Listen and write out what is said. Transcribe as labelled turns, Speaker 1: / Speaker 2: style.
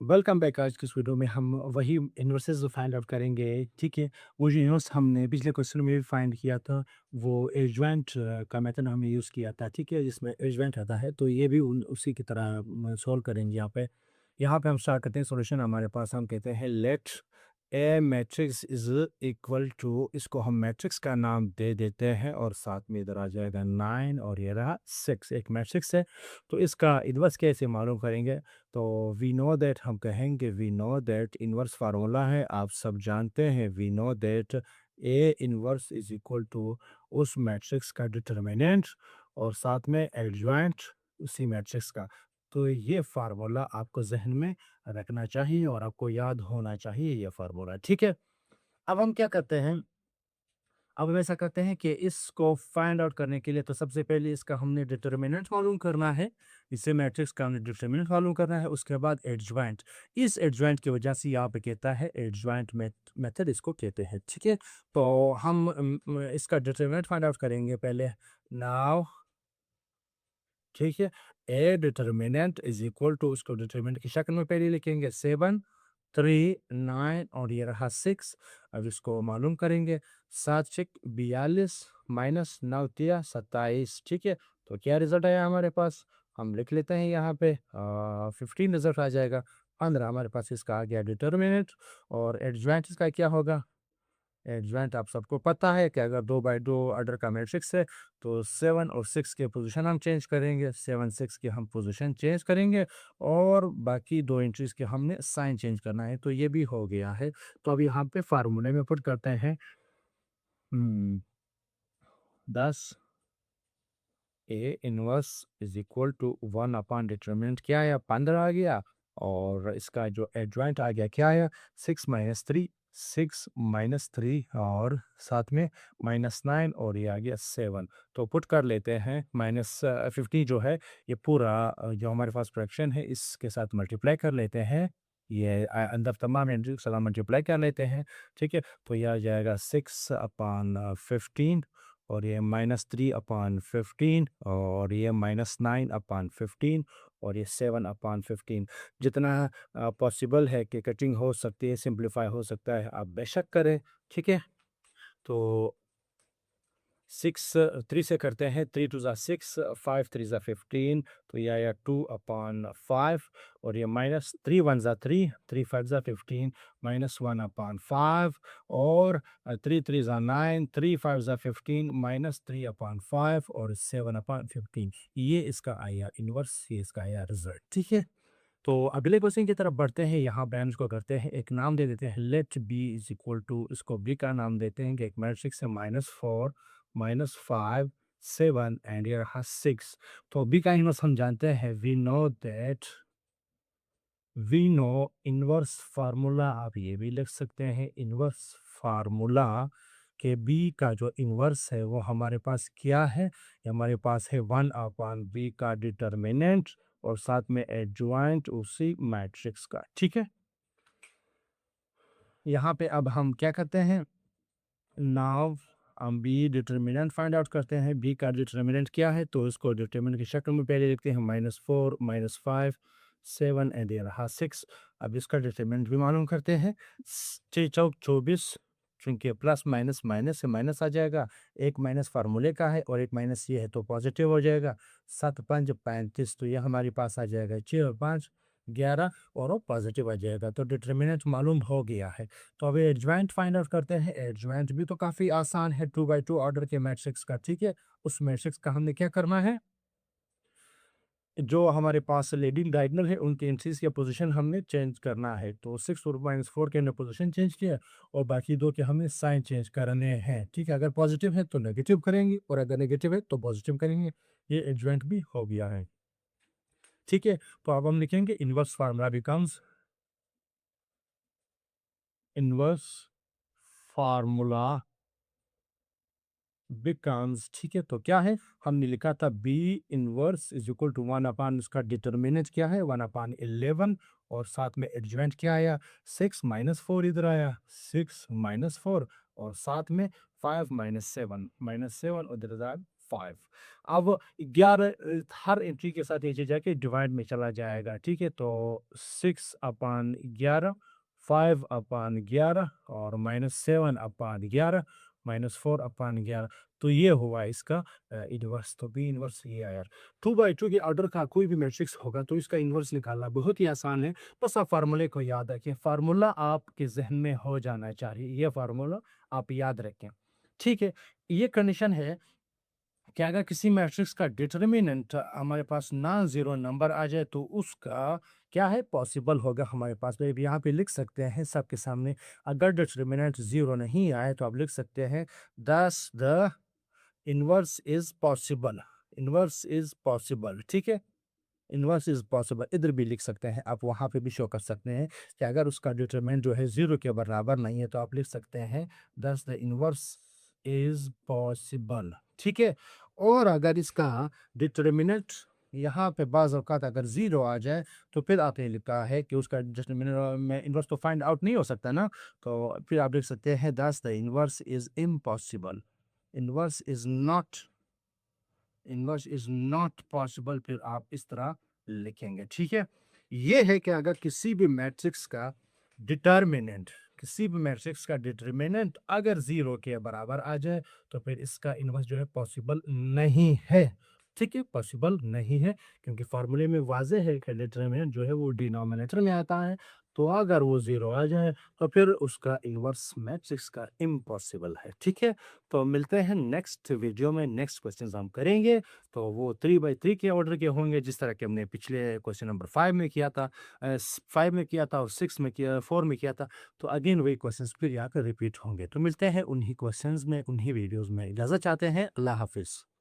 Speaker 1: Welcome back. आज की इस वीडियो में हम वही इन्वर्सेस फाइंड आउट करेंगे। ठीक है, वो जो इन्वर्स हमने पिछले क्वेश्चन में भी फाइंड किया था, वो एडजॉइंट का मेथड हमने यूज़ किया था। ठीक है, जिसमें एडजॉइंट आता है, तो ये भी उसी की तरह सॉल्व करेंगे। यहाँ पे हम स्टार्ट करते हैं सॉल्यूशन। हमारे पास हम कहते हैं let A matrix is equal to, इसको हम मैट्रिक्स का नाम दे देते हैं और साथ में इधर आ जाएगा 9 और ये रहा 6। एक मैट्रिक्स है, तो इसका इन्वर्स कैसे मालूम करेंगे? तो वी नो दैट, हम कहेंगे we know that inverse formula है, आप सब जानते हैं। We know that A inverse is equal to उस मैट्रिक्स का डिटर्मिनेंट और साथ में एडजॉइंट उसी मैट्रिक्स का। तो ये फार्मूला आपको जहन में रखना चाहिए और आपको याद होना चाहिए ये फार्मूला। ठीक है, अब हम क्या करते हैं, अब हम ऐसा करते हैं कि इसको फाइंड आउट करने के लिए तो सबसे पहले इसका हमने डिटर्मिनेंट मालूम करना है। इसे मैट्रिक्स का हमने डिटर्मिनेंट मालूम करना है, उसके बाद एडजॉइंट। इस एडजॉइंट की वजह से यहाँ पे कहता है एडजॉइंट मेथड इसको कहते हैं। ठीक है, तो हम इसका डिटर्मिनेंट फाइंड आउट करेंगे पहले। नाउ ठीक है, A determinant is equal to, उसको डिटर्मिनेंट की शक्ल में पहले लिखेंगे 7 3 9 और ये रहा 6। अब इसको मालूम करेंगे, 7 6 42 माइनस 9 तिया 27। ठीक है, तो क्या रिजल्ट आया हमारे पास, हम लिख लेते हैं यहाँ पे 15 रिजल्ट आ जाएगा। 15 हमारे पास इसका आ गया डिटर्मिनेंट। और एडजॉइंट इसका क्या होगा? एडजॉइंट आप सबको पता है कि अगर 2 बाई 2 ऑर्डर का मैट्रिक्स है, तो 7 और 6 के पोजीशन हम चेंज करेंगे। 7 6 के हम पोजीशन चेंज करेंगे और बाकी 2 एंट्रीज के हमने साइन चेंज करना है, तो ये भी हो गया है। तो अब यहाँ पे फार्मूले में पुट करते हैं 10 A inverse is equal to 1 upon determinant क्या आया, 15 आ गया। और इसका जो एडजॉइंट आ गया क्या आया, 6 - 3, 6 - 3 और साथ में -9 और ये आ गया 7। तो पुट कर लेते हैं -50 जो है, ये पूरा जो हमारे पास फ्रैक्शन है इसके साथ मल्टीप्लाई कर लेते हैं। ये अंदर तमाम एंट्री के साथ मल्टीप्लाई कर लेते हैं। ठीक है, तो यह आ जाएगा 6/15 और ये -3/15 और ये -9/15 और ये 7/15। जितना पॉसिबल है कि कटिंग हो सकती है, सिंप्लीफाई हो सकता है, आप बेशक करें। ठीक है, तो 3 से करते हैं, 3 2 ज़ा 6, 5 3 ज़ा 15, तो ये आया 2/5 और ये -3 1 ज़ा 3, 3 5 ज़ा 15 -1/5 और 3 3 ज़ा 9, 3 5 ज़ा 15 -3/5 और 7/15। ये इसका आया इन्वर्स, ये इसका आया रिजल्ट। ठीक है, तो अगले क्वेश्चन की तरफ बढ़ते हैं। यहाँ पे हम इसको करते हैं, एक नाम दे देते हैं let B is equal to, इसको बी का नाम देते हैं कि एक मैट्रिक्स है -4 -5 7 एंड ये रहा 6। तो बी का इन्वर्स हम जानते हैं, वी नो इन्वर्स फार्मूला, आप ये भी लिख सकते हैं इन्वर्स फार्मूला के बी का जो इन्वर्स है वो हमारे पास क्या है, ये हमारे पास है 1/बी का डिटर्मिनेंट और साथ में एडजॉइंट उसी मैट्रिक्स का। ठीक है, यहाँ पे अब हम क्या करते हैं, नाउ हम बी डिटर्मिनेंट फाइंड आउट करते हैं। बी का डिटर्मिनेंट क्या है, तो इसको डिटर्मिनेंट की शक्ल में पहले लिखते हैं, -4 -5 7 एंड ये रहा 6। अब इसका डिटर्मिनेंट भी मालूम करते हैं। 6 चौक 24, चूंकि प्लस माइनस माइनस से माइनस आ जाएगा, एक माइनस फार्मूले का है और एक माइनस ये है तो पॉजिटिव हो जाएगा। 7 5 35, तो ये हमारे पास आ जाएगा 6 और 5 11 और वो पॉजिटिव आ जाएगा। तो डिटर्मिनेंट मालूम हो गया है। तो अभी एडजॉइंट फाइंड आउट करते हैं। एडजॉइंट भी तो काफ़ी आसान है, 2 बाई 2 ऑर्डर के मैट्रिक्स का। ठीक है, उस मैट्रिक्स का हमने क्या करना है, जो हमारे पास लीडिंग डायगोनल है उनके एंट्रीज की पोजीशन हमने चेंज करना है। तो 6 और -4 के हमने पोजीशन चेंज किया और बाकी 2 के हमें साइन चेंज करने हैं। ठीक है, अगर पॉजिटिव है तो नेगेटिव करेंगे और अगर नेगेटिव है तो पॉजिटिव करेंगे। ये एडजॉइंट भी हो गया है। ठीक है, तो अब हम लिखेंगे inverse formula becomes, inverse formula becomes, ठीक है, तो क्या है, हमने लिखा था B inverse is equal to 1/, उसका डिटर्मिनेंट क्या है 1/11 और साथ में एडजॉइंट क्या आया 6 -4, इधर आया 6 -4 और साथ में 5 - 7 -7 उधर आया 5। अब 11 हर एंट्री के साथ नीचे जाके डिवाइड में चला जाएगा, ठीक है? तो 6/11, 5/11 और -7/11, -4/11। तो ये हुआ इसका इन्वर्स। तो बी इन्वर्स ये आया। 2/2 के ऑर्डर का कोई भी मैट्रिक्स होगा तो इसका इन्वर्स निकालना बहुत ही आसान है। बस आप फार्मूले को याद रखें, फार्मूला आपके जहन में हो जाना चाहिए, ये फार्मूला आप याद रखें, ठीक है? ये कंडीशन है कि अगर किसी मैट्रिक्स का डिटर्मिनेंट हमारे पास नॉन ज़ीरो नंबर आ जाए तो उसका क्या है पॉसिबल होगा हमारे पास में। यहाँ पे लिख सकते हैं सबके सामने, अगर डिटर्मिनेंट ज़ीरो नहीं आए तो आप लिख सकते हैं दस the inverse is possible. Inverse is possible, ठीक है? इनवर्स इज पॉसिबल इधर भी लिख सकते हैं, आप वहाँ पे भी शो कर सकते हैं कि अगर उसका डिटरमिनेंट जो है ज़ीरो के बराबर नहीं है तो आप लिख सकते हैं दस द इनवर्स इज पॉसिबल, ठीक है? और अगर इसका डिटरमिनेंट यहाँ पे बाज़ औक़ात अगर ज़ीरो आ जाए तो फिर आपने लिखा है कि उसका डिटरमिनेंट में इनवर्स तो फाइंड आउट नहीं हो सकता ना, तो फिर आप लिख सकते हैं दस the inverse is impossible. Inverse is not inverse is not possible, फिर आप इस तरह लिखेंगे, ठीक है? ये है कि अगर किसी भी मैट्रिक्स का डिटर्मिनेंट अगर ज़ीरो के बराबर आ जाए तो फिर इसका इन्वर्स जो है पॉसिबल नहीं है, ठीक है? पॉसिबल नहीं है क्योंकि फार्मूले में वाज़ेह है कि डिटर्मिनेंट जो है वो डिनोमिनेटर में आता है, तो अगर वो ज़ीरो आ जाए तो फिर उसका इन्वर्स मैट्रिक्स का इम्पॉसिबल है, ठीक है? तो मिलते हैं नेक्स्ट वीडियो में, नेक्स्ट क्वेश्चंस हम करेंगे। तो वो 3/3 के ऑर्डर के होंगे जिस तरह के हमने पिछले क्वेश्चन नंबर 5 में किया था, 5 में किया था और 6 में किया, 4 में किया था। तो अगेन वही क्वेश्चंस फिर यहाँ पे रिपीट होंगे। तो मिलते हैं उन्हीं क्वेश्चंस में, उन्हीं वीडियोज़ में। इजाज़त चाहते हैं। अल्लाह हाफ़िज़।